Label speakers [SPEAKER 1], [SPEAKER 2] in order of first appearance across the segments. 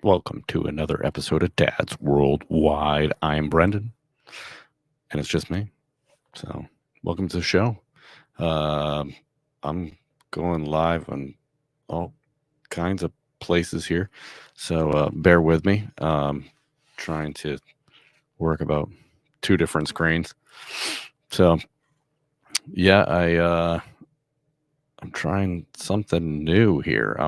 [SPEAKER 1] Welcome to another episode of Dad's Worldwide. I'm Brendan, and it's just me. So, welcome to the show. Um, I'm going live on all kinds of places here, so bear with me. Trying to work about two different screens. So, yeah, I'm trying something new here.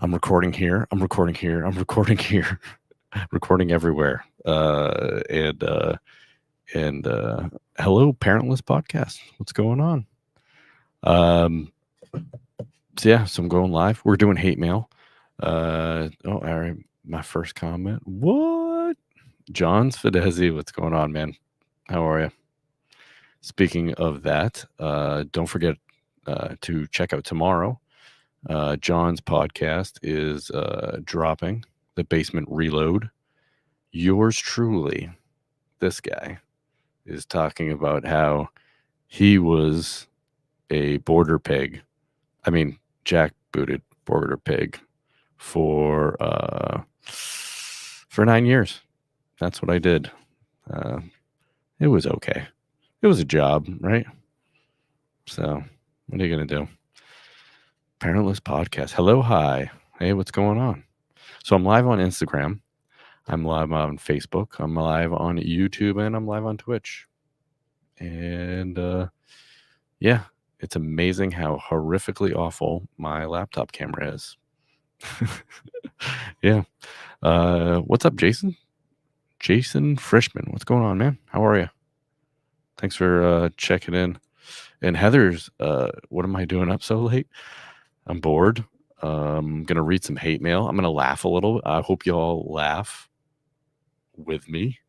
[SPEAKER 1] I'm recording here. I'm recording here. I'm recording here. Recording everywhere. And hello, Parentless Podcast. What's going on? So I'm going live. We're doing hate mail. All right. My first comment. What? John Sfidesi, what's going on, man? How are you? Speaking of that, don't forget to check out tomorrow. John's podcast is dropping, The Basement Reload. Yours truly, this guy, is talking about how he was a border pig. I mean, jackbooted border pig for 9 years. That's what I did. It was okay. It was a job, right? So, what are you gonna do? Parentless Podcast. Hello, hi. Hey, what's going on? So I'm live on Instagram. I'm live on Facebook. I'm live on YouTube, and I'm live on Twitch. And yeah, it's amazing how horrifically awful my laptop camera is. Yeah. What's up, Jason? Jason Frischman. What's going on, man? How are you? Thanks for checking in. And Heather's, what am I doing up so late? I'm bored. I'm going to read some hate mail. I'm going to laugh a little. I hope you all laugh with me.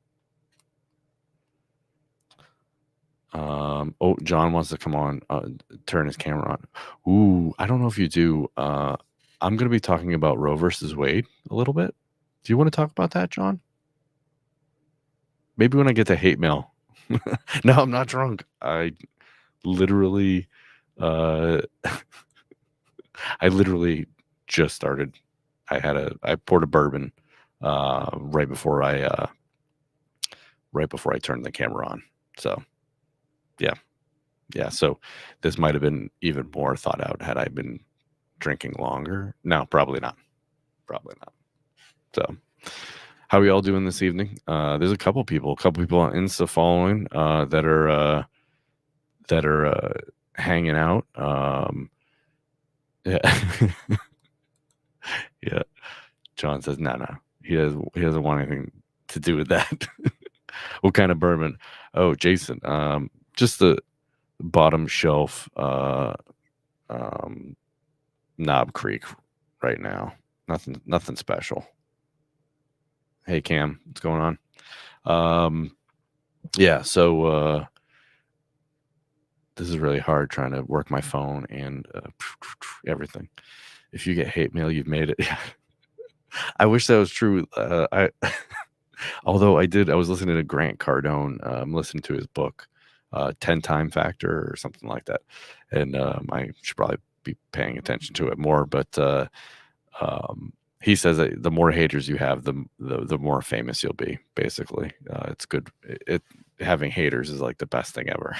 [SPEAKER 1] John wants to come on, turn his camera on. Ooh, I don't know if you do. I'm going to be talking about Roe versus Wade a little bit. Do you want to talk about that, John? Maybe when I get to hate mail. No, I'm not drunk. I literally, I literally just started. I poured a bourbon right before I turned the camera on. So, yeah. So this might have been even more thought out had I been drinking longer. No, probably not. So, how are we all doing this evening? There's a couple people on Insta following that are hanging out. Yeah. Yeah. John says, no. He doesn't want anything to do with that. What kind of bourbon? Oh, Jason. Just the bottom shelf Knob Creek right now. Nothing special. Hey Cam, what's going on? Yeah, so this is really hard trying to work my phone and everything. If you get hate mail, you've made it. I wish that was true. Although I was listening to Grant Cardone. I'm listening to his book, 10 Time Factor or something like that. And I should probably be paying attention to it more. But he says that the more haters you have, the more famous you'll be. Basically, it's good. Having haters is like the best thing ever.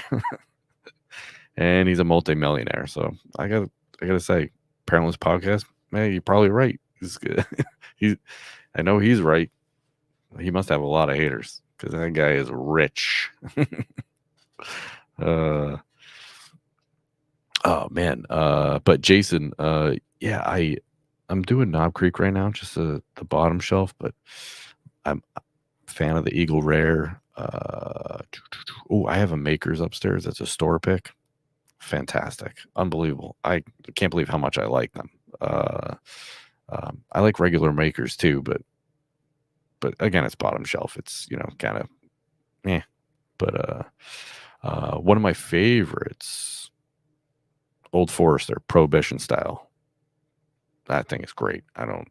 [SPEAKER 1] And he's a multimillionaire, so I gotta say, Parentless Podcast, man, you're probably right. He's good. I know he's right. He must have a lot of haters because that guy is rich. Oh man. But Jason, yeah, I'm doing Knob Creek right now, just the bottom shelf, but I'm a fan of the Eagle Rare. I have a Makers upstairs. That's a store pick. Fantastic. Unbelievable. I can't believe how much I like them. I like regular Makers too, but again, it's bottom shelf. It's, kind of But one of my favorites, Old Forester, Prohibition style. That thing is great. I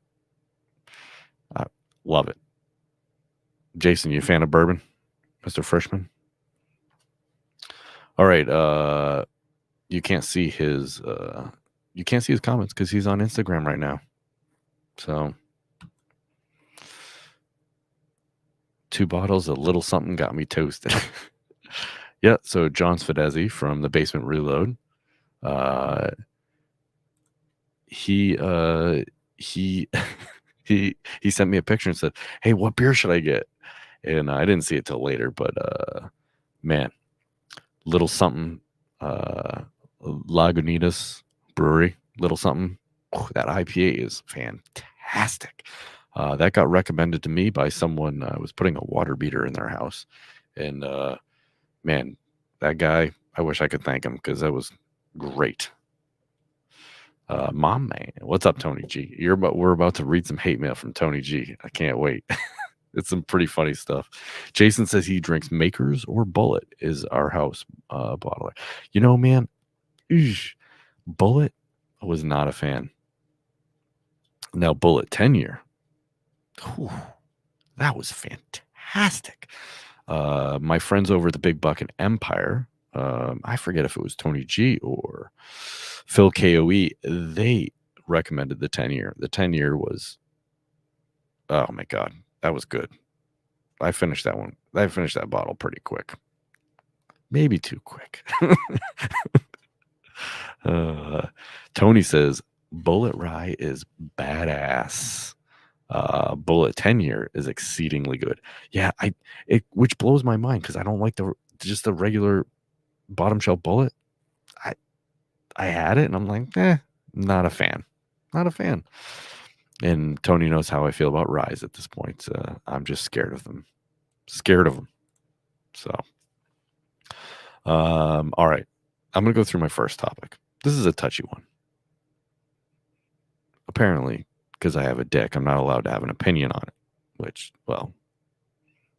[SPEAKER 1] love it. Jason, you a fan of bourbon, Mr. Frischman? All right. You can't see his comments because he's on Instagram right now. So 2 bottles of little something got me toasted. Yeah, so John Svedesi from the Basement Reload, uh, he he he sent me a picture and said, "Hey, what beer should I get?" And I didn't see it till later, but man, little something, Lagunitas Brewery, little something. Oh, that IPA is fantastic. That got recommended to me by someone. Was putting a water beater in their house, and man, that guy. I wish I could thank him because that was great. Mom man, what's up, Tony G? We're about to read some hate mail from Tony G. I can't wait. It's some pretty funny stuff. Jason says he drinks Makers or Bullet is our house bottler. You know, man, Bullet, I was not a fan. Now Bullet 10 year, that was fantastic. My friends over at the Big Bucket Empire, I forget if it was Tony G or Phil KOE, they recommended the 10 year. The 10 year was, oh my God, that was good. I finished that one. I finished that bottle pretty quick. Maybe too quick. Tony says Bullet Rye is badass. Bullet 10 year is exceedingly good. Yeah, which blows my mind because I don't like just the regular bottom shelf Bullet. I had it and I'm like, not a fan. Not a fan. And Tony knows how I feel about Ryes at this point. I'm just scared of them. Scared of them. So, all right. I'm going to go through my first topic. This is a touchy one. Apparently, because I have a dick, I'm not allowed to have an opinion on it, which, well,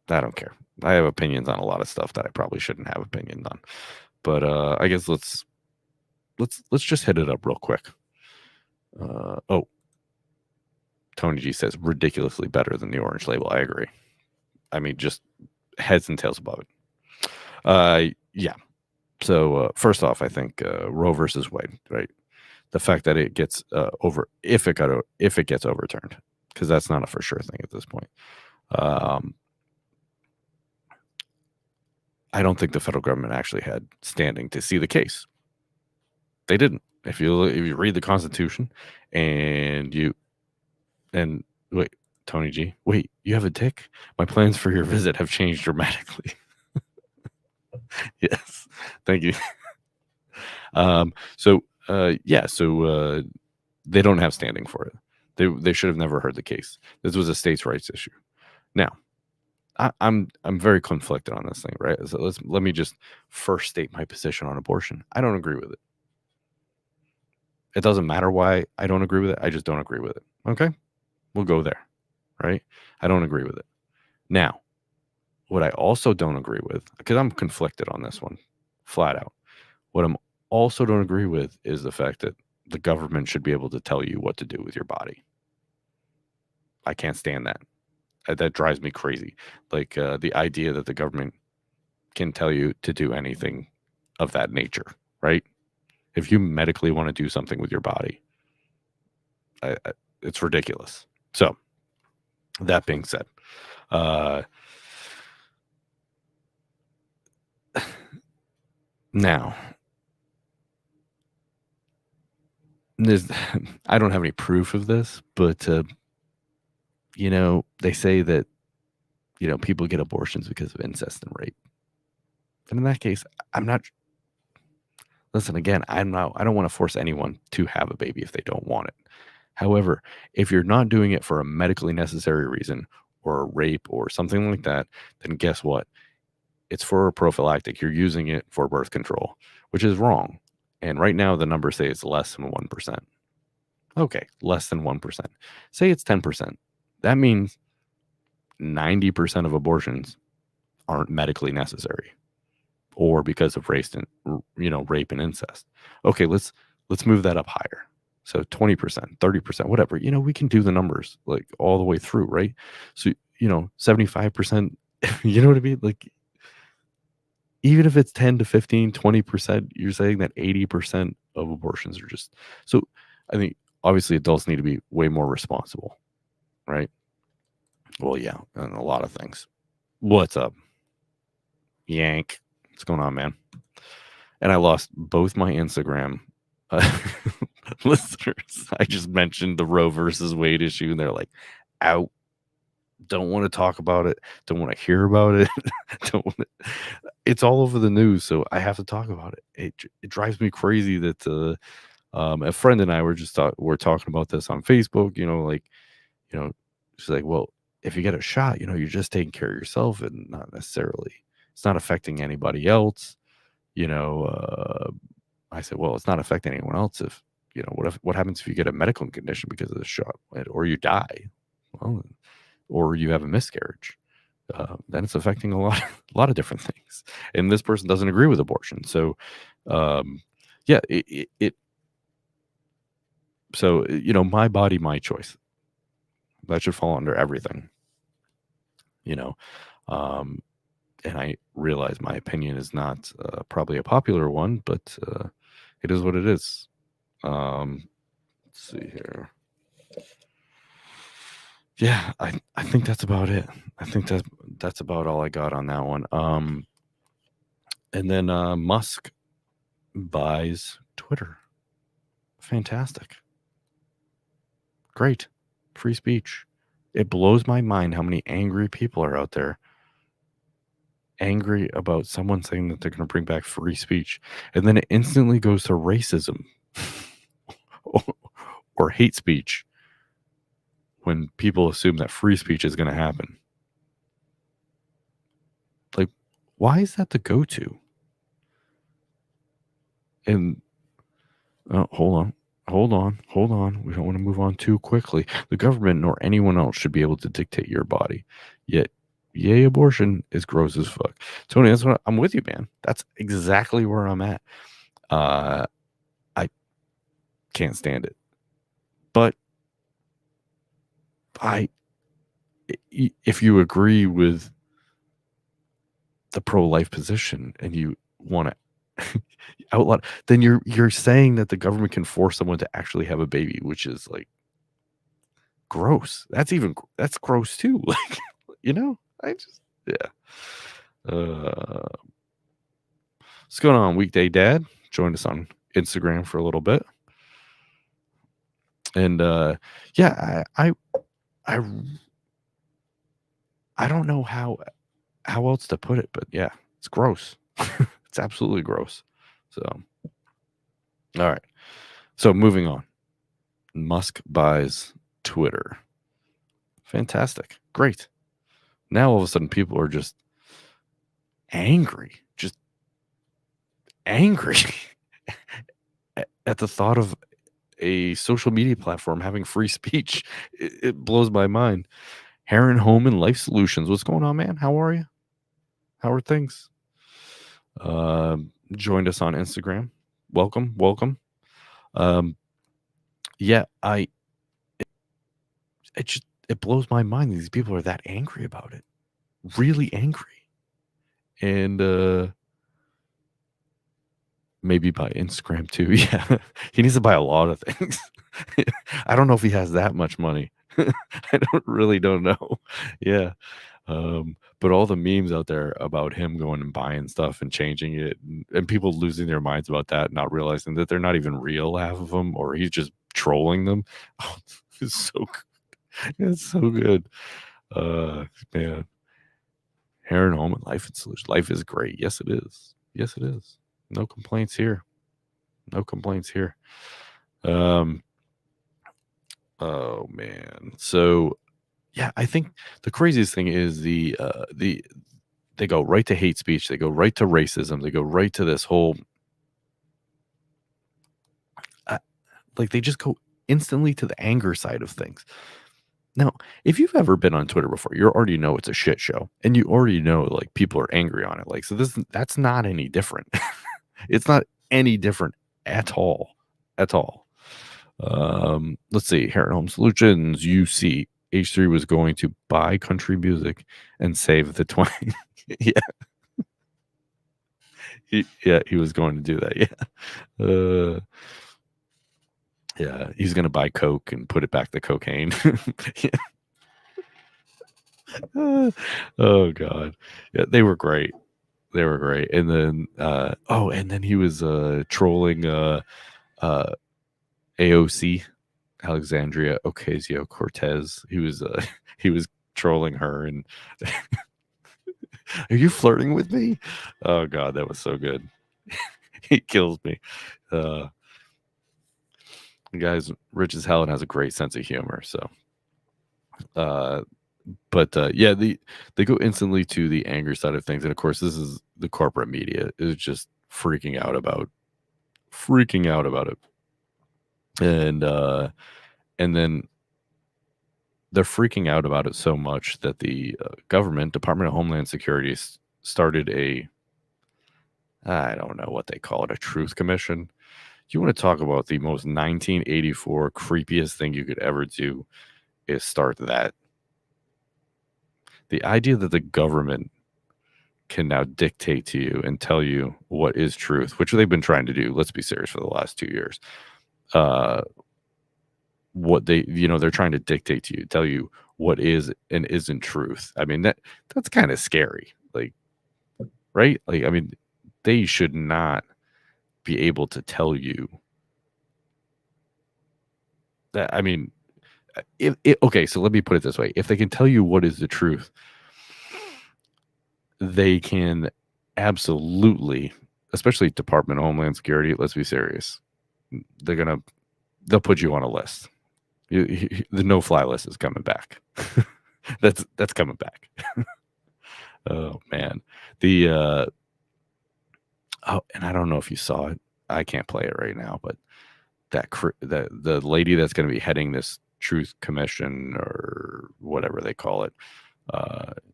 [SPEAKER 1] I don't care. I have opinions on a lot of stuff that I probably shouldn't have opinions on. But I guess let's just hit it up real quick. Tony G says ridiculously better than the Orange Label. I agree. I mean, just heads and tails above it. Yeah. So first off, I think Roe versus Wade, right? The fact that it gets if it gets overturned, because that's not a for sure thing at this point. I don't think the federal government actually had standing to see the case. They didn't. If you read the Constitution and wait, Tony G, wait, you have a dick? My plans for your visit have changed dramatically. Yes, thank you. So they don't have standing for it. They should have never heard the case. This was a states' rights issue. Now, I'm very conflicted on this thing, right? So let me just first state my position on abortion. I don't agree with it. It doesn't matter why I don't agree with it. I just don't agree with it. Okay, we'll go there, right? I don't agree with it. Now, what I also don't agree with, because I'm conflicted on this one, flat out. What I'm also don't agree with is the fact that the government should be able to tell you what to do with your body. I can't stand that. That drives me crazy. Like the idea that the government can tell you to do anything of that nature, right? If you medically want to do something with your body, it's ridiculous. So, that being said, now, I don't have any proof of this, but they say that people get abortions because of incest and rape, and in that case, I'm not. Listen, again, I don't want to force anyone to have a baby if they don't want it. However, if you're not doing it for a medically necessary reason or a rape or something like that, then guess what? It's for a prophylactic. You're using it for birth control, which is wrong. And right now, the numbers say it's less than 1%. Okay, less than 1%. Say it's 10%. That means 90% of abortions aren't medically necessary or because of rape and incest. Okay, let's move that up higher. So 20%, 30%, whatever. We can do the numbers like all the way through, right? So 75%, you know what I mean? Like even if it's 10 to 15, 20%, you're saying that 80% of abortions are just. So I think obviously adults need to be way more responsible, right? Well, yeah, and a lot of things. What's up, Yank? What's going on, man? And I lost both my Instagram listeners. I just mentioned the Roe versus Wade issue, and they're like, out. Don't want to talk about it. Don't want to hear about it. Don't want to, it's all over the news, so I have to talk about it. It drives me crazy that a friend and I we're talking about this on Facebook. Like, she's like, well, if you get a shot, you're just taking care of yourself and not necessarily it's not affecting anybody else. I said, well, it's not affecting anyone else if what happens if you get a medical condition because of the shot or you die, well, or you have a miscarriage. Then it's affecting a lot of different things. And this person doesn't agree with abortion, so yeah, so my body, my choice. That should fall under everything, um, and I realize my opinion is not probably a popular one, but it is what it is. Let's see here. Yeah, I think that's about it. I think that's about all I got on that one. And then Musk buys Twitter. Fantastic. Great. Free speech. It blows my mind how many angry people are out there angry about someone saying that they're going to bring back free speech. And then it instantly goes to racism or hate speech when people assume that free speech is going to happen. Like, why is that the go-to? And hold on. We don't want to move on too quickly. The government nor anyone else should be able to dictate your body. Yet, yay, abortion is gross as fuck. Tony, that's what I'm with you, man. That's exactly where I'm at. I can't stand it. But if you agree with the pro-life position and you want to outlaw, then you're saying that the government can force someone to actually have a baby, which is like gross. That's gross too. Like, I just, yeah. What's going on, Weekday Dad? Joined us on Instagram for a little bit. And yeah, I don't know how else to put it, but yeah, it's gross. It's absolutely gross. So, all right. So moving on. Musk buys Twitter. Fantastic. Great. Now all of a sudden people are just angry. Just angry at the thought of a social media platform having free speech. It blows my mind. Heron Home and Life Solutions. What's going on, man? How are you? How are things? Joined us on Instagram. Welcome. Yeah, it blows my mind these people are that angry about it. Really angry. And maybe buy Instagram too. Yeah. He needs to buy a lot of things. I don't know if he has that much money. I don't know. Yeah. But all the memes out there about him going and buying stuff and changing it and people losing their minds about that, not realizing that they're not even real, half of them, or he's just trolling them. Oh, it's so good. It's so good. Man. Heron Home and Life Solutions. Life is great. Yes, it is. Yes, it is. No complaints here. No complaints here. Oh man. So yeah, I think the craziest thing is they go right to hate speech, they go right to racism, they go right to this whole like they just go instantly to the anger side of things. Now, if you've ever been on Twitter before, you already know it's a shit show and you already know like people are angry on it. Like, so that's not any different. It's not any different at all. At all. Let's see. Heron Home Solutions, UC H3 was going to buy country music and save the 20. Yeah. He was going to do that. Yeah. Yeah, he's going to buy Coke and put it back to cocaine. Yeah. Oh god. Yeah, they were great. They were great. And then and then he was trolling uh AOC, Alexandria Ocasio-Cortez. He was he was trolling her and are you flirting with me? Oh god, that was so good. He kills me. The guy's rich as hell and has a great sense of humor. So uh but yeah, they go instantly to the angry side of things. And of course, this is the corporate media is just freaking out about it. And then they're freaking out about it so much that the government, Department of Homeland Security, started I don't know what they call it, a truth commission. You want to talk about the most 1984 creepiest thing you could ever do is start that. The idea that the government can now dictate to you and tell you what is truth, which they've been trying to do. Let's be serious for the last 2 years. What they're trying to dictate to you, tell you what is and isn't truth. I mean, that's kind of scary. Like, right? Like, I mean, they should not be able to tell you that. I mean, okay, so let me put it this way. If they can tell you what is the truth, they can absolutely, especially Department of Homeland Security, let's be serious. They'll put you on a list. The no-fly list is coming back. That's coming back. Oh man, and I don't know if you saw it. I can't play it right now, but the lady that's going to be heading this Truth Commission or whatever they call it,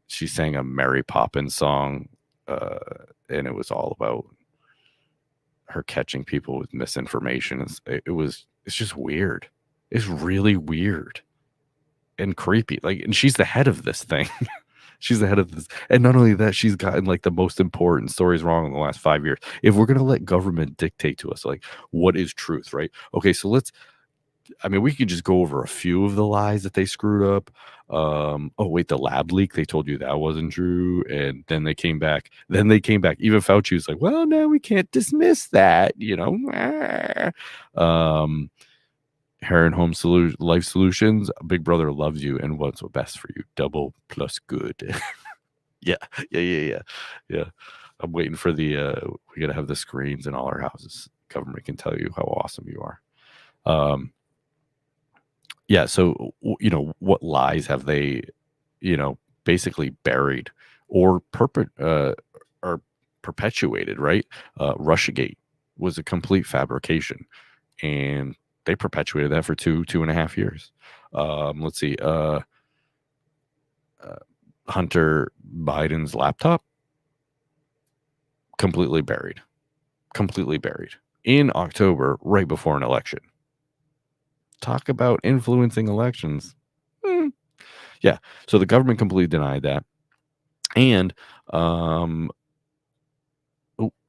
[SPEAKER 1] she sang a Mary Poppins song, and it was all about her catching people with misinformation. It's just weird. It's really weird and creepy. Like, and she's the head of this thing. She's the head of this. And not only that, she's gotten like the most important stories wrong in the last 5 years. If we're going to let government dictate to us, like, what is truth, right? Okay, so we could just go over a few of the lies that they screwed up. Oh wait, the lab leak, they told you that wasn't true. And then they came back. Even Fauci was like, well, no, we can't dismiss that, Hair and Home Life Solutions, Big Brother loves you and what's best for you. Double plus good. Yeah. Yeah. I'm waiting for we gotta have the screens in all our houses. Government can tell you how awesome you are. Yeah. So, what lies have they, basically buried or perpetuated, right? Russiagate was a complete fabrication, and they perpetuated that for 2.5 years. Let's see. Hunter Biden's laptop, completely buried in October, right before an election. Talk about influencing elections. Yeah. So the government completely denied that. And,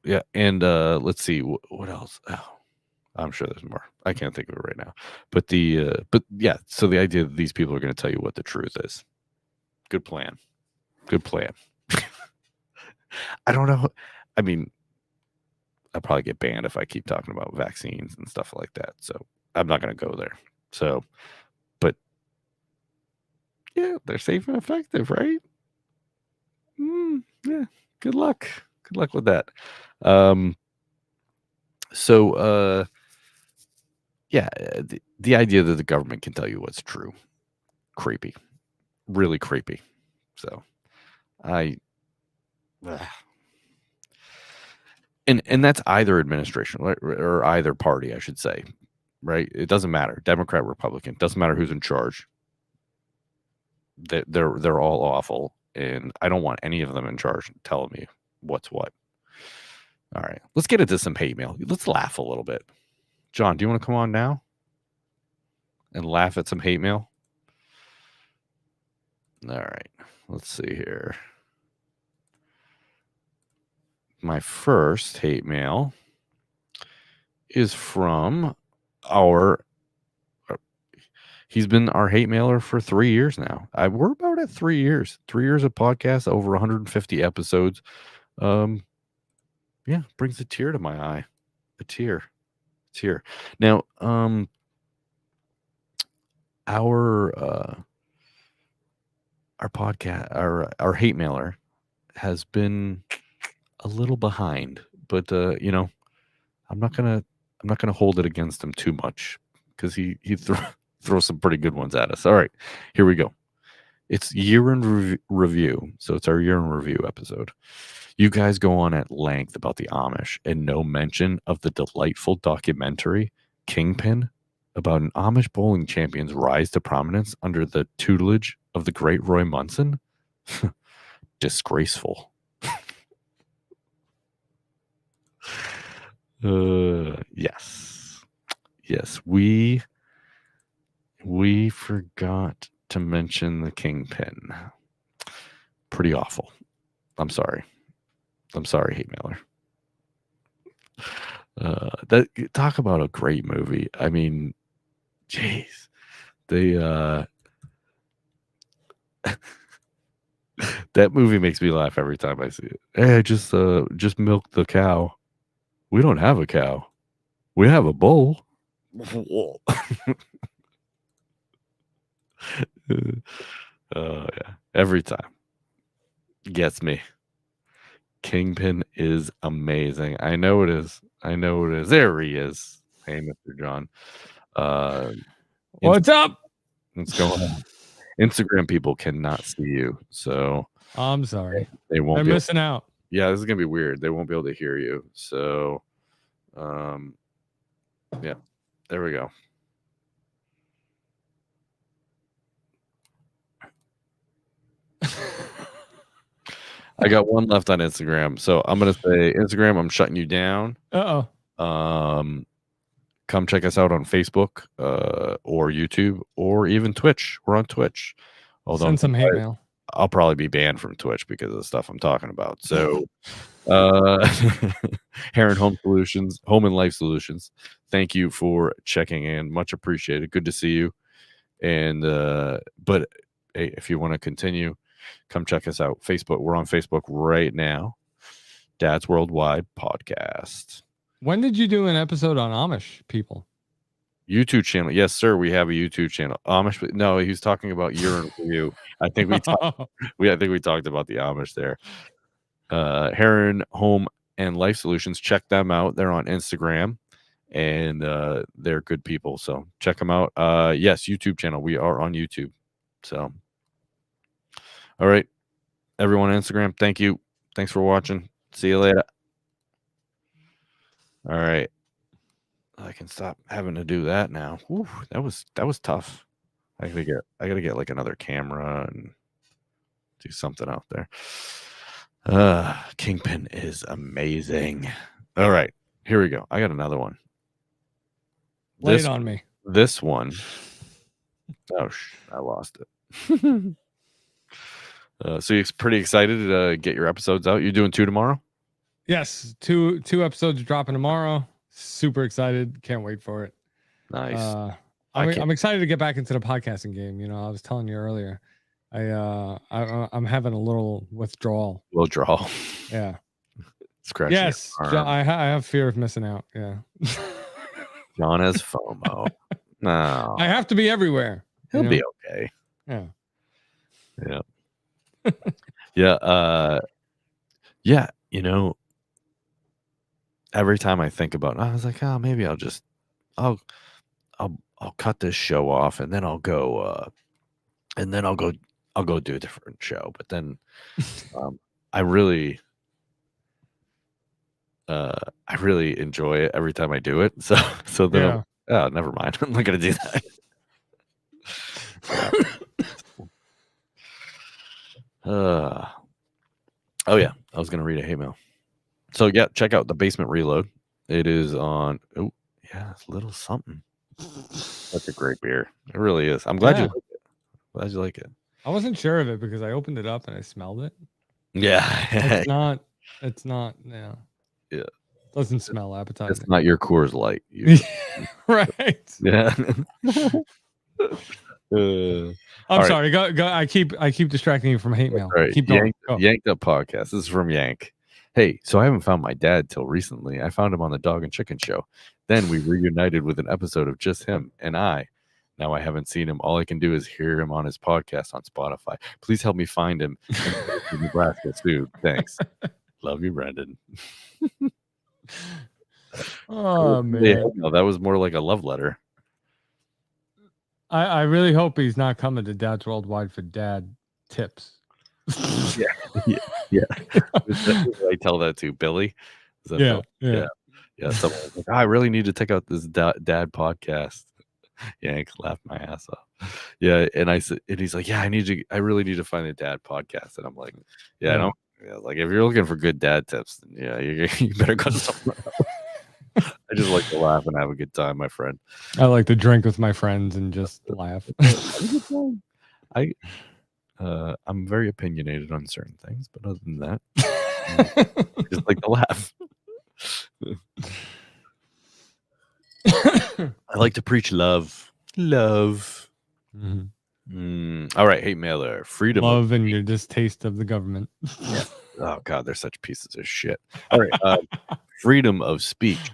[SPEAKER 1] let's see what else. Oh, I'm sure there's more. I can't think of it right now. But yeah. So the idea that these people are going to tell you what the truth is. Good plan. I don't know. I mean, I'll probably get banned if I keep talking about vaccines and stuff like that. So I'm not going to go there. So, but yeah, they're safe and effective, right? Yeah. Good luck. Good luck with that. Yeah, the idea that the government can tell you what's true, creepy, really creepy. So I, and that's either administration or either party, I should say, right? It doesn't matter, Democrat, Republican, doesn't matter who's in charge. They're all awful, and I don't want any of them in charge telling me what's what. All right, let's get into some hate mail. Let's laugh a little bit. John, do you want to come on now and laugh at some hate mail? All right, let's see here. My first hate mail is from our He's been our hate mailer for 3 years now. We're about at 3 years. 3 years of podcast, over 150 episodes. Yeah, brings a tear to my eye. A tear. Now, our podcast, our hate mailer has been a little behind, but I'm not gonna hold it against him too much because he throws some pretty good ones at us. All right, here we go. It's year in review, so it's our year in review episode. You guys go on at length about the Amish and no mention of the delightful documentary Kingpin about an Amish bowling champion's rise to prominence under the tutelage of the great Roy Munson. Disgraceful. Yes, we forgot to mention the Kingpin. Pretty awful. I'm sorry, hate mailer. That talk about a great movie. I mean, jeez, they that movie makes me laugh every time I see it. Hey, just milk the cow. We don't have a cow. We have a bull. Yeah, every time gets me. Kingpin is amazing. I know it is. There he is. Hey, Mr. John.
[SPEAKER 2] What's up?
[SPEAKER 1] What's going on? Instagram people cannot see you, so
[SPEAKER 2] I'm sorry.
[SPEAKER 1] They won't.
[SPEAKER 2] They're missing out.
[SPEAKER 1] Yeah, this is gonna be weird. They won't be able to hear you. So, yeah, there we go. I got one left on Instagram, so I'm gonna say Instagram. I'm shutting you down. Come check us out on Facebook, or YouTube, or even Twitch. We're on Twitch.
[SPEAKER 2] Send some hate mail.
[SPEAKER 1] I'll probably be banned from Twitch because of the stuff I'm talking about. So, Heron Home Solutions, Home and Life Solutions. Thank you for checking in. Much appreciated. Good to see you. And but hey, if you want to continue, come check us out. Facebook. We're on Facebook right now. Dad's Worldwide Podcast.
[SPEAKER 2] When did you do an episode on Amish people?
[SPEAKER 1] YouTube channel. Yes, sir. We have a YouTube channel. Amish. No, he's talking about urine review. I think we talked about the Amish there. Heron Home and Life Solutions. Check them out. They're on Instagram, and they're good people. So check them out. Yes, YouTube channel. We are on YouTube. So, all right, everyone on Instagram. Thank you. Thanks for watching. See you later. All right. I can stop having to do that now. Whew, that was tough. I gotta get like another camera and do something out there. Kingpin is amazing. All right, here we go. I got another one.
[SPEAKER 2] Lay it on me.
[SPEAKER 1] This one. Oh, I lost it. So you're pretty excited to get your episodes out? You're doing 2 tomorrow?
[SPEAKER 2] Yes, two episodes dropping tomorrow. Super excited. Can't wait for it.
[SPEAKER 1] Nice.
[SPEAKER 2] I'm excited to get back into the podcasting game. You know, I was telling you earlier, I'm having a little withdrawal. Yeah.
[SPEAKER 1] Scratch.
[SPEAKER 2] Yes, John, I have fear of missing out. Yeah.
[SPEAKER 1] John has FOMO. No.
[SPEAKER 2] I have to be everywhere.
[SPEAKER 1] He'll be okay.
[SPEAKER 2] Yeah.
[SPEAKER 1] Yeah. Yeah. Yeah. You know, every time I think about it, I was like, oh, maybe I'll cut this show off and then I'll go do a different show. But then I really enjoy it every time I do it. So then never mind. I'm not gonna do that. Oh yeah, I was gonna read a hate mail. So yeah, check out The Basement Reload. It is on. Oh yeah, it's a little something. That's a great beer. It really is. I'm glad you like it.
[SPEAKER 2] I wasn't sure of it because I opened it up and I smelled it.
[SPEAKER 1] Yeah.
[SPEAKER 2] It's not. Yeah.
[SPEAKER 1] Yeah.
[SPEAKER 2] Doesn't smell appetizing.
[SPEAKER 1] It's not your Coors Light.
[SPEAKER 2] Right.
[SPEAKER 1] Yeah.
[SPEAKER 2] I'm sorry. Right. Go. I keep distracting you from hate mail. Right. Keep going.
[SPEAKER 1] Yanked Up Podcast. This is from Yank. Hey, so I haven't found my dad till recently. I found him on the Dog and Chicken Show. Then we reunited with an episode of just him and I. Now I haven't seen him. All I can do is hear him on his podcast on Spotify. Please help me find him in Nebraska soon. Thanks. Love you, Brendan.
[SPEAKER 2] Oh, man.
[SPEAKER 1] Yeah, no, that was more like a love letter.
[SPEAKER 2] I really hope he's not coming to Dad's Worldwide for dad tips.
[SPEAKER 1] Yeah. I tell that to Billy.
[SPEAKER 2] Yeah.
[SPEAKER 1] Someone like, I really need to check out this dad podcast. Yank laughed my ass off. Yeah, and I said, and he's like, yeah, I really need to find a dad podcast. And I'm like, I don't. Yeah, like if you're looking for good dad tips, then you better go to somewhere else. I just like to laugh and have a good time, my friend.
[SPEAKER 2] I like to drink with my friends and just laugh.
[SPEAKER 1] I'm very opinionated on certain things, but other than that, I just like to laugh. I like to preach love. Mm-hmm. All right, hate mailer, freedom,
[SPEAKER 2] love, and your distaste of the government.
[SPEAKER 1] Yeah. Oh God, they're such pieces of shit. All right, freedom of speech.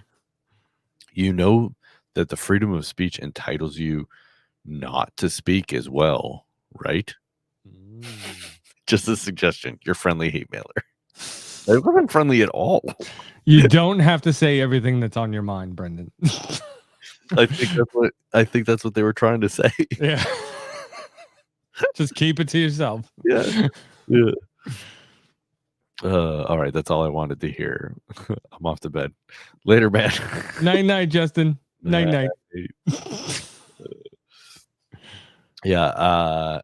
[SPEAKER 1] You know that the freedom of speech entitles you not to speak as well, right? Just a suggestion. Your friendly hate mailer. It wasn't friendly at all.
[SPEAKER 2] You don't have to say everything that's on your mind, Brendan.
[SPEAKER 1] I think that's what they were trying to say.
[SPEAKER 2] Yeah. Just keep it to yourself.
[SPEAKER 1] Yeah. All right, that's all I wanted to hear. I'm off to bed. Later, man.
[SPEAKER 2] Night, Justin. Night.
[SPEAKER 1] Yeah.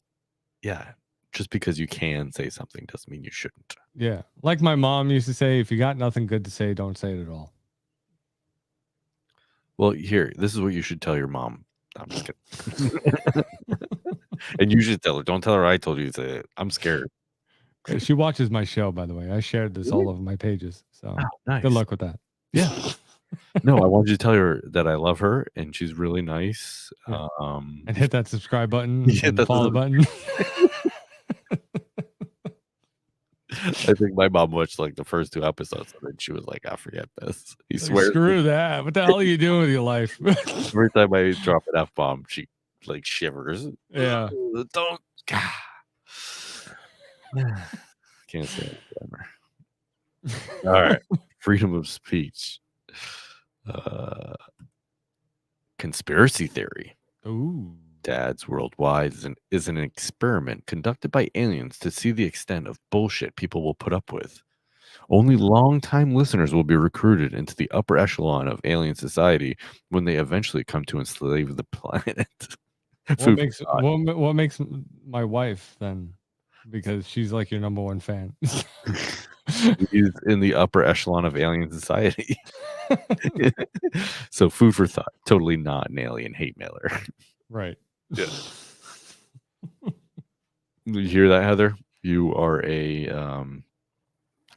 [SPEAKER 1] Just because you can say something doesn't mean you shouldn't.
[SPEAKER 2] Yeah. Like my mom used to say, if you got nothing good to say, don't say it at all.
[SPEAKER 1] Well, here, this is what you should tell your mom. I'm just kidding. And you should tell her. Don't tell her I told you to say it. I'm scared.
[SPEAKER 2] She watches my show, by the way. I shared this all over my pages. So
[SPEAKER 1] nice.
[SPEAKER 2] Good luck with that.
[SPEAKER 1] Yeah. No, I wanted you to tell her that I love her and she's really nice.
[SPEAKER 2] Yeah. And hit that subscribe button. And the follow button.
[SPEAKER 1] I think my mom watched like the first 2 episodes and then she was like, I forget this. He swears.
[SPEAKER 2] Screw that. What the hell are you doing with your life?
[SPEAKER 1] Every time I drop an F-bomb, she like shivers.
[SPEAKER 2] Yeah.
[SPEAKER 1] Don't. Can't say it anymore. All right. Freedom of speech. Conspiracy theory.
[SPEAKER 2] Ooh.
[SPEAKER 1] Dads Worldwide is an experiment conducted by aliens to see the extent of bullshit people will put up with. Only long-time listeners will be recruited into the upper echelon of alien society when they eventually come to enslave the planet.
[SPEAKER 2] What makes my wife then? Because she's like your number one fan.
[SPEAKER 1] He's in the upper echelon of alien society. So food for thought. Totally not an alien hate mailer.
[SPEAKER 2] Right.
[SPEAKER 1] Yeah. You hear that, Heather? You are in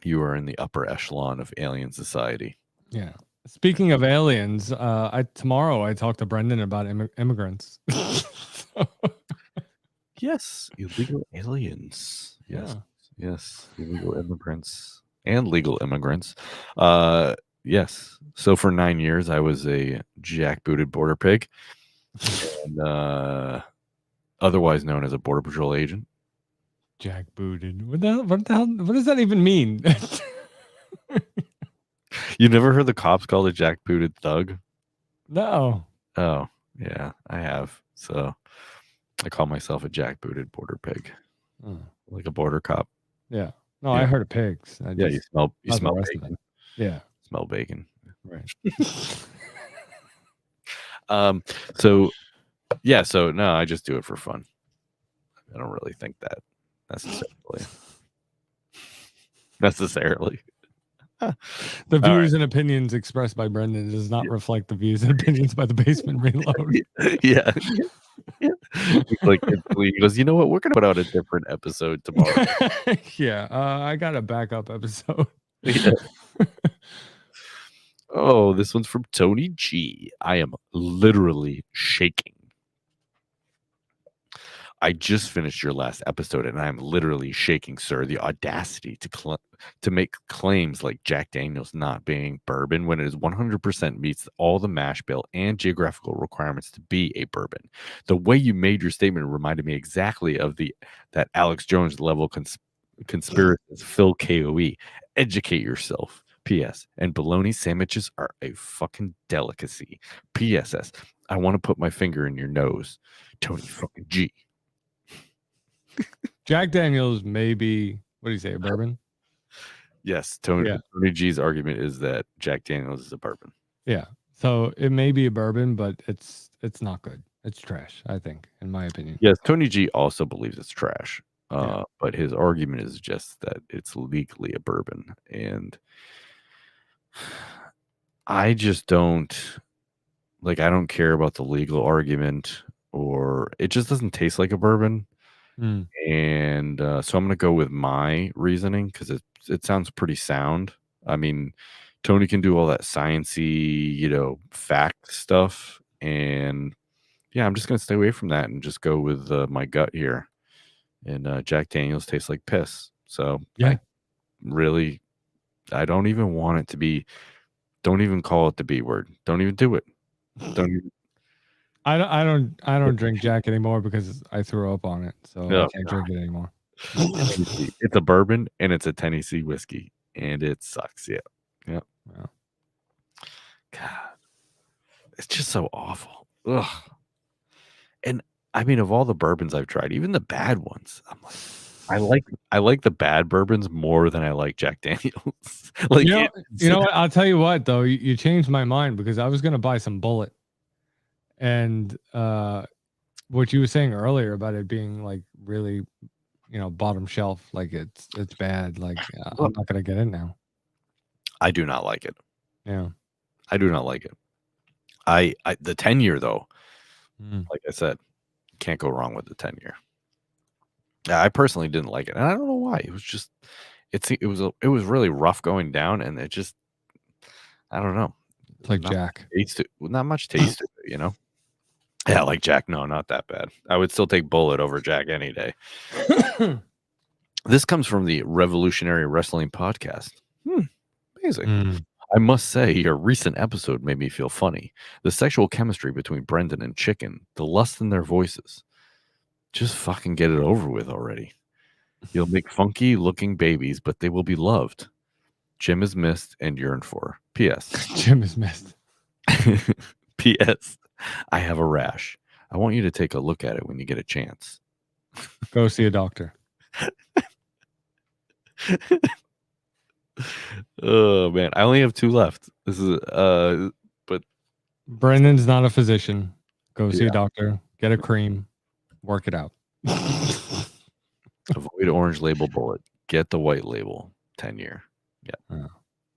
[SPEAKER 1] the upper echelon of alien society.
[SPEAKER 2] Yeah. Speaking of aliens, tomorrow I talked to Brendan about immigrants.
[SPEAKER 1] Yes, illegal aliens.
[SPEAKER 2] Yeah.
[SPEAKER 1] Yes, illegal immigrants and legal immigrants. Yes. So for 9 years, I was a jackbooted border pig, and otherwise known as a Border Patrol agent.
[SPEAKER 2] Jackbooted. What the hell? What does that even mean?
[SPEAKER 1] You never heard the cops called a jackbooted thug?
[SPEAKER 2] No.
[SPEAKER 1] Oh, yeah, I have. So I call myself a jackbooted border pig, like a border cop.
[SPEAKER 2] Yeah. No, yeah. I heard of pigs.
[SPEAKER 1] You smell bacon.
[SPEAKER 2] Yeah.
[SPEAKER 1] Smell bacon.
[SPEAKER 2] Right.
[SPEAKER 1] So no, I just do it for fun. I don't really think that necessarily.
[SPEAKER 2] The views and opinions expressed by Brendan does not reflect the views and opinions by the Basement Reload.
[SPEAKER 1] Yeah. Like he goes, you know what? We're gonna put out a different episode tomorrow.
[SPEAKER 2] Yeah, I got a backup episode.
[SPEAKER 1] Yeah. Oh, this one's from Tony G. I am literally shaking. I just finished your last episode, and I'm literally shaking, sir. The audacity to make claims like Jack Daniel's not being bourbon when it is 100% meets all the mash bill and geographical requirements to be a bourbon. The way you made your statement reminded me exactly of that Alex Jones level conspiracist Phil KOE. Educate yourself. P.S. And bologna sandwiches are a fucking delicacy. P.S.S. I want to put my finger in your nose. Tony fucking G.
[SPEAKER 2] Jack Daniels may be, what do you say, a bourbon?
[SPEAKER 1] Yes, Tony G's argument is that Jack Daniels is a bourbon.
[SPEAKER 2] Yeah, so it may be a bourbon, but it's not good. It's trash, I think, in my opinion.
[SPEAKER 1] Yes, Tony G also believes it's trash, but his argument is just that it's legally a bourbon, and I just don't like. I don't care about the legal argument, or it just doesn't taste like a bourbon. And so I'm going to go with my reasoning because it sounds pretty sound. I mean, Tony can do all that sciencey, fact stuff. And yeah, I'm just going to stay away from that and just go with my gut here. And Jack Daniels tastes like piss. So
[SPEAKER 2] yeah,
[SPEAKER 1] I don't even want it to be, don't even call it the B word. Don't even do it. Don't even.
[SPEAKER 2] I don't drink Jack anymore because I threw up on it, so I can't drink it anymore.
[SPEAKER 1] It's a bourbon and it's a Tennessee whiskey, and it sucks. Yeah. God, it's just so awful. Ugh. And I mean, of all the bourbons I've tried, even the bad ones, I'm like, I like the bad bourbons more than I like Jack Daniels. Like,
[SPEAKER 2] you know what? I'll tell you what, though, you changed my mind because I was gonna buy some Bulleit. And what you were saying earlier about it being like really, bottom shelf, like it's bad. Like I'm not gonna get it now.
[SPEAKER 1] I do not like it.
[SPEAKER 2] Yeah,
[SPEAKER 1] I do not like it. The 10-year though, like I said, can't go wrong with the 10-year. Yeah, I personally didn't like it, and I don't know why. It was just it was really rough going down, and it just I don't know.
[SPEAKER 2] It's like Jack.
[SPEAKER 1] Not much taste to it, Yeah, like Jack. No, not that bad. I would still take Bulleit over Jack any day. This comes from the Revolutionary Wrestling Podcast. Amazing. I must say, your recent episode made me feel funny. The sexual chemistry between Brendan and Chicken, the lust in their voices. Just fucking get it over with already. You'll make funky looking babies, but they will be loved. Jim is missed and yearned for. P.S.
[SPEAKER 2] Jim is missed.
[SPEAKER 1] P.S. I have a rash. I want you to take a look at it when you get a chance.
[SPEAKER 2] Go see a doctor.
[SPEAKER 1] Oh man, I only have 2 left. This is but
[SPEAKER 2] Brendan's not a physician. Go see a doctor. Get a cream. Work it out.
[SPEAKER 1] Avoid orange label Bulleit. Get the white label 10-year. Yeah.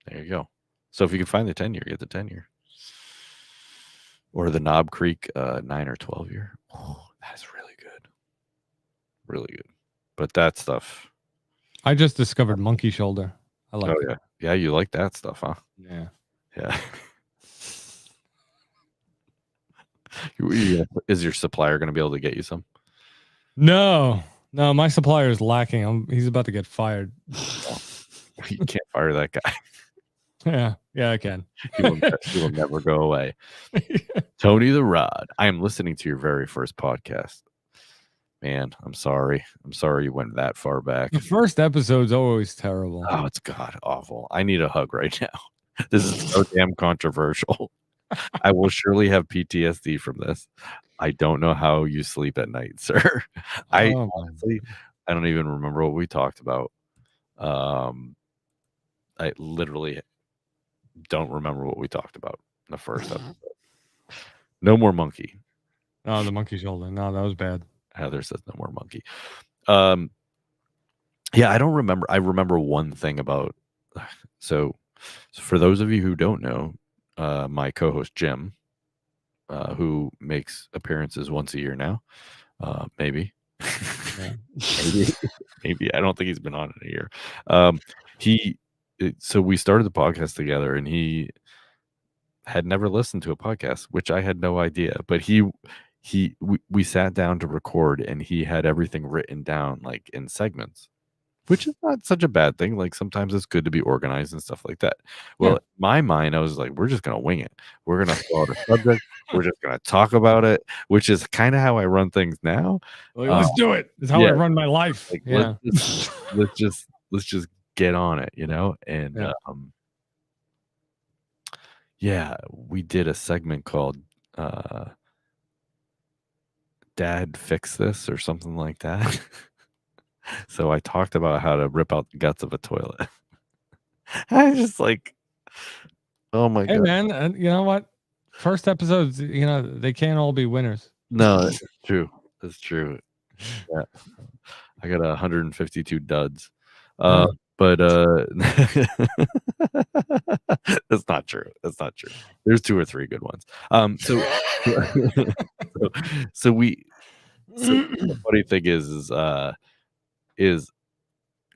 [SPEAKER 1] There you go. So if you can find the 10-year, get the 10-year. Or the Knob Creek 9 or 12-year. Oh, that's really good. Really good. But that stuff.
[SPEAKER 2] I just discovered monkey shoulder. I like it.
[SPEAKER 1] Yeah. Yeah, you like that stuff, huh?
[SPEAKER 2] Yeah.
[SPEAKER 1] Yeah. Is your supplier going to be able to get you some?
[SPEAKER 2] No, my supplier is lacking. He's about to get fired.
[SPEAKER 1] You can't fire that guy.
[SPEAKER 2] Yeah, I can.
[SPEAKER 1] He will never go away. Tony the Rod, I am listening to your very first podcast. Man, I'm sorry. I'm sorry you went that far back.
[SPEAKER 2] The first episode's always terrible.
[SPEAKER 1] Oh, it's god awful. I need a hug right now. This is so damn controversial. I will surely have PTSD from this. I don't know how you sleep at night, sir. Honestly, I don't even remember what we talked about. I literally don't remember what we talked about in the first episode. No more monkey.
[SPEAKER 2] Oh, the monkey shoulder. No, that was bad.
[SPEAKER 1] Heather says no more monkey. Yeah, I don't remember. I remember one thing about. So for those of you who don't know, my co-host Jim, who makes appearances once a year now, maybe. maybe I don't think he's been on in a year. So we started the podcast together, and he had never listened to a podcast, which I had no idea, but he we sat down to record, and he had everything written down like in segments, which is not such a bad thing. Like sometimes it's good to be organized and stuff like that. Well,
[SPEAKER 2] Yeah.
[SPEAKER 1] in my mind, I was like, we're just gonna wing it. We're gonna throw out a subject. We're just gonna talk about it, which is kind of how I run things now.
[SPEAKER 2] Like, let's do it. It's how I
[SPEAKER 1] yeah,
[SPEAKER 2] run my life.
[SPEAKER 1] like
[SPEAKER 2] Yeah.
[SPEAKER 1] let's just get on it, and
[SPEAKER 2] Yeah.
[SPEAKER 1] yeah, we did a segment called Dad Fix This or something like that. So I talked about how to rip out the guts of a toilet. I was just like, oh my
[SPEAKER 2] Hey
[SPEAKER 1] god.
[SPEAKER 2] man, and you know what? First episodes, they can't all be winners.
[SPEAKER 1] No, it's true. It's true. Yeah. I got 152 duds.
[SPEAKER 2] Huh.
[SPEAKER 1] But that's not true. That's not true. There's 2 or 3 good ones. So so we so the funny thing is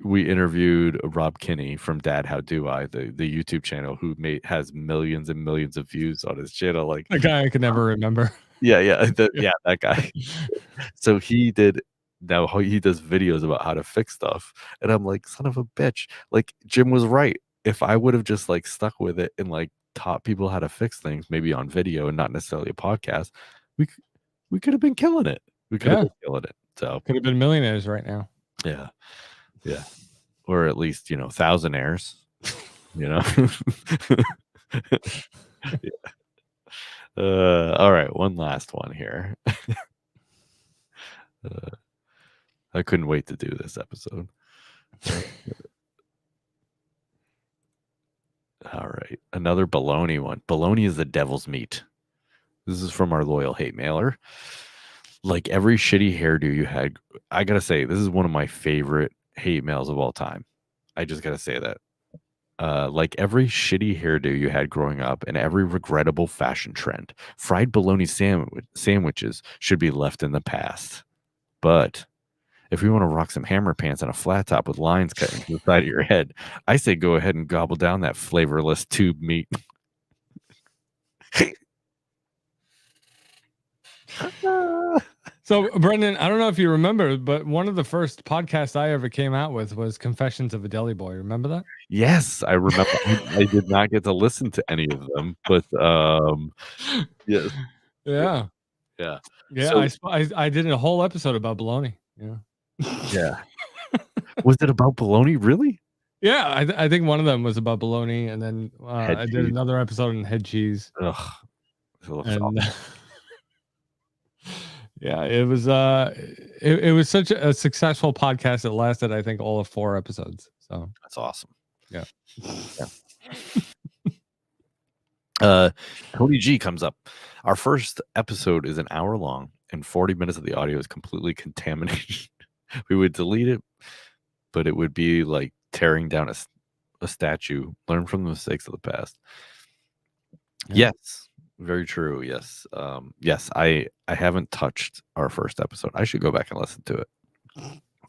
[SPEAKER 1] we interviewed Rob Kinney from Dad How Do I, the YouTube channel, who has millions and millions of views on his channel. Like
[SPEAKER 2] A guy I could never remember.
[SPEAKER 1] yeah, that guy. So he does videos about how to fix stuff, and I'm like, son of a bitch. Like Jim was right. If I would have just like stuck with it and like taught people how to fix things, maybe on video and not necessarily a podcast, we could have been killing it. We could have been killing it. So
[SPEAKER 2] Could have been millionaires right now.
[SPEAKER 1] yeah. Yeah. Or at least, thousandaires, you know? Yeah. All right, one last one here. I couldn't wait to do this episode. All right, another baloney one. Baloney is the devil's meat. This is from our loyal hate mailer. Like every shitty hairdo you had, I gotta say, this is one of my favorite hate mails of all time. I just gotta say that. Like every shitty hairdo you had growing up and every regrettable fashion trend, fried bologna sandwiches should be left in the past. But if you want to rock some hammer pants and a flat top with lines cut into the side of your head, I say go ahead and gobble down that flavorless tube meat.
[SPEAKER 2] So, Brendan, I don't know if you remember, but one of the first podcasts I ever came out with was Confessions of a Deli Boy. Remember that?
[SPEAKER 1] Yes, I remember. I did not get to listen to any of them, but yes,
[SPEAKER 2] Yeah.
[SPEAKER 1] yeah.
[SPEAKER 2] Yeah,
[SPEAKER 1] So,
[SPEAKER 2] I did a whole episode about bologna. Yeah.
[SPEAKER 1] yeah. Was it about bologna? Really?
[SPEAKER 2] Yeah, I think one of them was about bologna, and then
[SPEAKER 1] Head
[SPEAKER 2] I did
[SPEAKER 1] cheese.
[SPEAKER 2] another episode on head cheese.
[SPEAKER 1] Ugh. It looks
[SPEAKER 2] And
[SPEAKER 1] awful.
[SPEAKER 2] yeah, it was such a successful podcast. It lasted, I think, all of 4 episodes. So
[SPEAKER 1] That's awesome.
[SPEAKER 2] yeah.
[SPEAKER 1] Tony G comes up. Our first episode is an hour long, and 40 minutes of the audio is completely contaminated. We would delete it, but it would be like tearing down a statue. Learn from the mistakes of the past.
[SPEAKER 2] Yeah.
[SPEAKER 1] Yes, very true. Yes, yes. I haven't touched our first episode. I should go back and listen to it,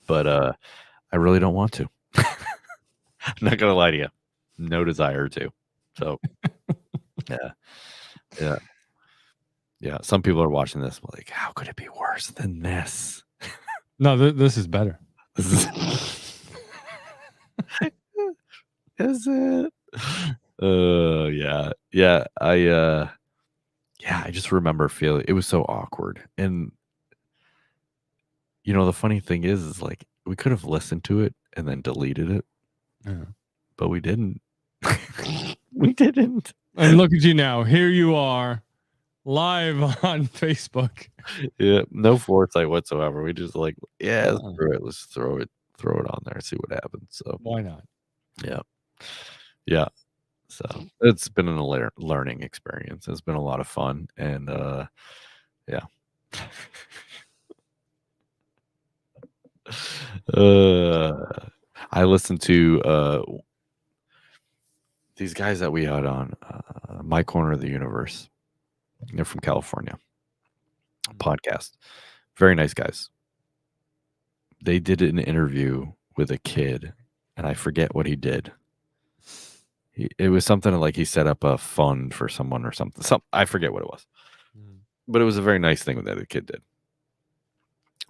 [SPEAKER 1] but I really don't want to. I'm not gonna lie to you. No desire to. So yeah. Some people are watching this like, how could it be worse than this?
[SPEAKER 2] No, this is better.
[SPEAKER 1] This is it? Yeah. I just remember feeling it was so awkward. And the funny thing is like we could have listened to it and then deleted it,
[SPEAKER 2] Yeah.
[SPEAKER 1] but we didn't. We didn't.
[SPEAKER 2] And look at you now. Here you are, live on Facebook.
[SPEAKER 1] Yeah, no foresight whatsoever. We just like, screw it. Let's throw it on there and see what happens. So
[SPEAKER 2] Why not?
[SPEAKER 1] yeah. So it's been a learning experience. It's been a lot of fun, and yeah. I listened to these guys that we had on My Corner of the Universe. They're from California. Podcast. Very nice guys. They did an interview with a kid, and I forget what he did. It was something like he set up a fund for someone or something. I forget what it was. But it was a very nice thing that the kid did.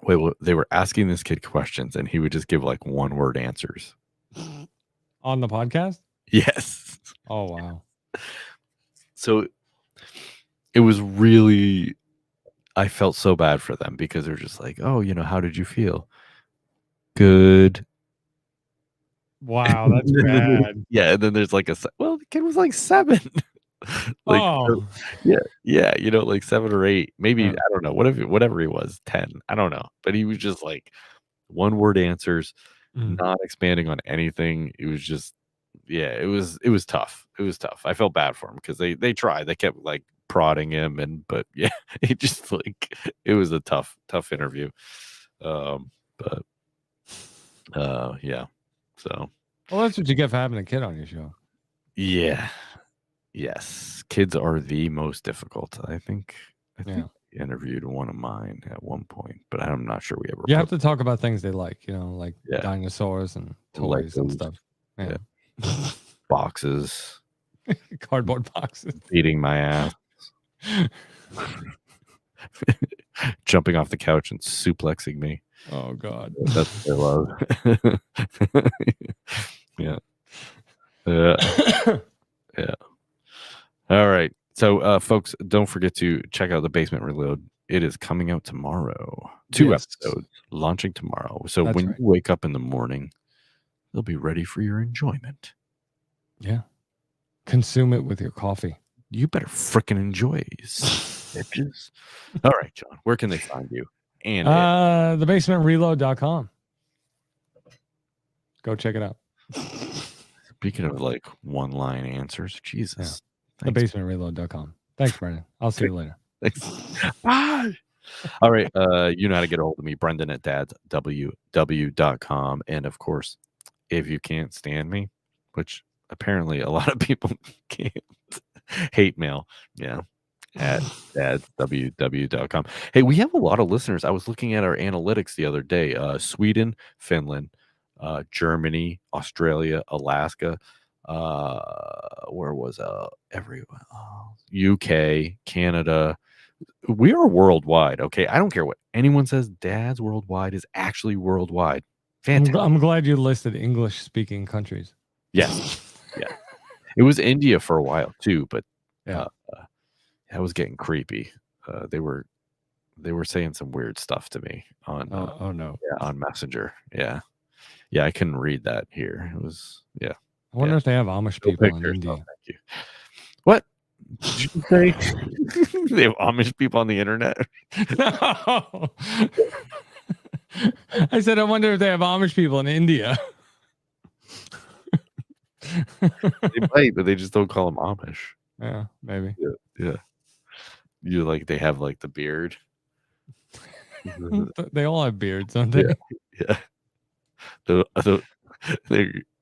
[SPEAKER 1] Wait, well, they were asking this kid questions, and he would just give like one-word answers.
[SPEAKER 2] On the podcast?
[SPEAKER 1] Yes.
[SPEAKER 2] Oh wow.
[SPEAKER 1] So it was really, I felt so bad for them because they're just like, oh, how did you feel? Good.
[SPEAKER 2] Wow, that's bad.
[SPEAKER 1] Yeah, and then there's like the kid was like 7. Like,
[SPEAKER 2] Oh.
[SPEAKER 1] yeah, like 7 or 8, maybe,
[SPEAKER 2] Yeah.
[SPEAKER 1] I don't know, whatever he was, 10, I don't know, but he was just like one-word answers, not expanding on anything. It was just, yeah, it was tough. It was tough. I felt bad for him because they tried. They kept like prodding him, but yeah, it just like it was a tough interview. But yeah. So
[SPEAKER 2] Well, that's what you get for having a kid on your show.
[SPEAKER 1] yeah. Yes. Kids are the most difficult. I think
[SPEAKER 2] Yeah.
[SPEAKER 1] we interviewed one of mine at one point, but I'm not sure we ever
[SPEAKER 2] You have to talk about things they like, like
[SPEAKER 1] Yeah.
[SPEAKER 2] dinosaurs and toys and
[SPEAKER 1] Legos.
[SPEAKER 2] stuff. Yeah.
[SPEAKER 1] boxes,
[SPEAKER 2] Cardboard boxes.
[SPEAKER 1] beating my ass, jumping off the couch and suplexing me.
[SPEAKER 2] Oh God.
[SPEAKER 1] That's what I love. Yeah. Yeah. All right. So, folks, don't forget to check out The Basement Reload. It is coming out tomorrow. 2
[SPEAKER 2] Yes.
[SPEAKER 1] episodes launching tomorrow. So
[SPEAKER 2] That's
[SPEAKER 1] when
[SPEAKER 2] right.
[SPEAKER 1] you wake up in the morning, they'll be ready for your enjoyment.
[SPEAKER 2] Yeah. Consume it with your coffee.
[SPEAKER 1] You better frickin' enjoy these bitches. All right, John. Where can they find you? And
[SPEAKER 2] thebasementreload.com. Go check it out.
[SPEAKER 1] speaking of like one-line answers, Jesus. Thanks.
[SPEAKER 2] Thebasementreload.com. Thanks, Brendan. I'll see you later.
[SPEAKER 1] Thanks. Bye. All right. You know how to get a hold of me, Brendan at dadsww.com. And of course, if you can't stand me, which apparently a lot of people can't, hate mail. Yeah. At dadsww.com. Hey, we have a lot of listeners. I was looking at our analytics the other day. Sweden, Finland, Germany, Australia, Alaska. Where was everywhere? UK, Canada. We are worldwide. Okay, I don't care what anyone says. Dad's Worldwide is actually worldwide. Fantastic.
[SPEAKER 2] I'm glad you listed English-speaking countries.
[SPEAKER 1] Yes, yeah. It was India for a while too, but
[SPEAKER 2] Yeah.
[SPEAKER 1] that was getting creepy. They were saying some weird stuff to me on
[SPEAKER 2] oh no.
[SPEAKER 1] on Messenger. Yeah, I couldn't read that here. It was
[SPEAKER 2] I wonder if they have Amish people in India.
[SPEAKER 1] Oh, thank you. What did you say? They have Amish people on the internet?
[SPEAKER 2] No. I said, I wonder if they have Amish people in India.
[SPEAKER 1] They might, but they just don't call them Amish.
[SPEAKER 2] Yeah, maybe.
[SPEAKER 1] Yeah. You like they have like the beard.
[SPEAKER 2] They all have beards, don't they?
[SPEAKER 1] Yeah.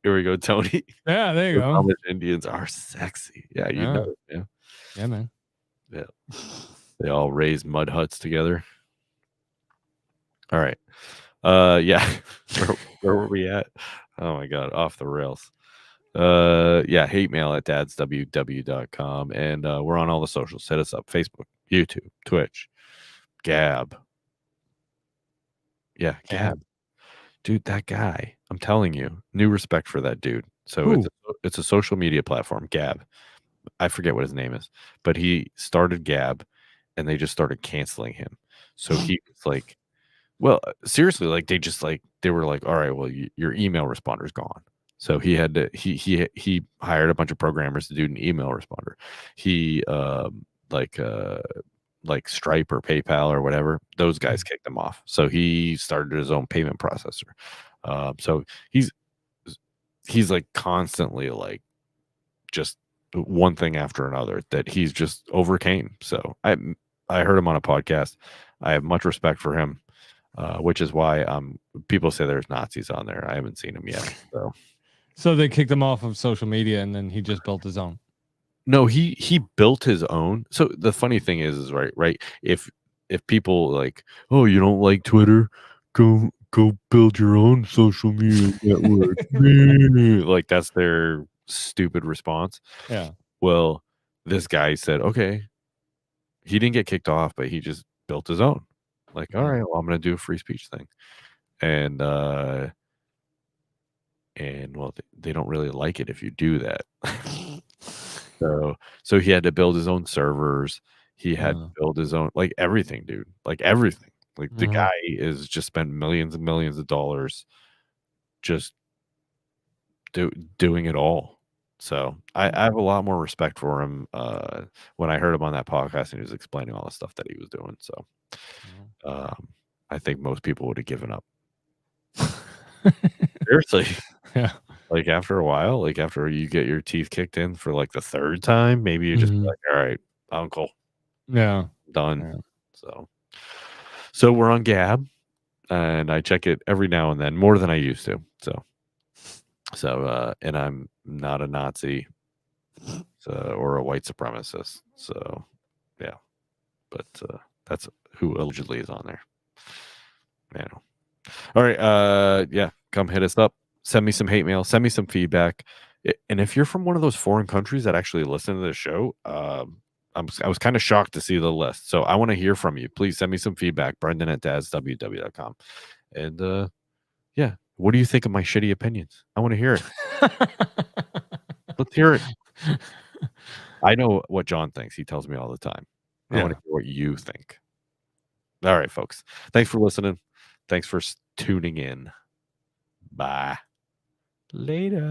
[SPEAKER 1] Here we go, Tony.
[SPEAKER 2] Yeah, there you go.
[SPEAKER 1] Amish Indians are sexy. Yeah, you know. Yeah.
[SPEAKER 2] Yeah, man.
[SPEAKER 1] Yeah. They all raise mud huts together. All right. Yeah. Where were we at? Oh my god, off the rails. Yeah, hate mail at dadsww.com. And we're on all the socials. Hit us up: Facebook, YouTube, Twitch, Gab. Yeah, Gab. Dude, that guy. I'm telling you, new respect for that dude. So it's a social media platform, Gab. I forget what his name is, but he started Gab and they just started canceling him. So he was like, well, seriously, like they were like, all right, well, your email responder is gone. So he had to he hired a bunch of programmers to do an email responder. He like Stripe or PayPal or whatever, those guys kicked him off. So he started his own payment processor. So he's like constantly like just one thing after another that he's just overcame. So I heard him on a podcast. I have much respect for him, which is why people say there's Nazis on there. I haven't seen him yet.
[SPEAKER 2] So they kicked him off of social media and then he just built his own.
[SPEAKER 1] No, he built his own. So the funny thing is right. If people like, oh, you don't like Twitter, go build your own social media network. Like that's their stupid response.
[SPEAKER 2] Yeah.
[SPEAKER 1] Well, this guy said, okay, he didn't get kicked off, but he just built his own. Like, all
[SPEAKER 2] Yeah.
[SPEAKER 1] right, well, I'm going to do a free speech thing, and well, they don't really like it if you do that. So he had to build his own servers. He had to build his own like everything, dude. Like everything. Like the guy is just spent millions and millions of dollars just doing it all. So I have a lot more respect for him when I heard him on that podcast and he was explaining all the stuff that he was doing. So I think most people would have given up. Seriously.
[SPEAKER 2] Yeah.
[SPEAKER 1] Like after a while, like after you get your teeth kicked in for like the third time, maybe you just be like, all right, uncle,
[SPEAKER 2] Yeah.
[SPEAKER 1] done.
[SPEAKER 2] Yeah.
[SPEAKER 1] So we're on Gab and I check it every now and then more than I used to. So and I'm not a Nazi or a white supremacist. So yeah. But that's who allegedly is on there. Man. All right. Yeah. Come hit us up. Send me some hate mail. Send me some feedback. And if you're from one of those foreign countries that actually listen to the show, I was kind of shocked to see the list. So I want to hear from you. Please send me some feedback. Brendan@dadsww.com. And yeah, what do you think of my shitty opinions? I want to hear it. Let's hear it. I know what John thinks. He tells me all the time. I want to hear what you think. All right, folks. Thanks for listening. Thanks for tuning in. Bye. Later.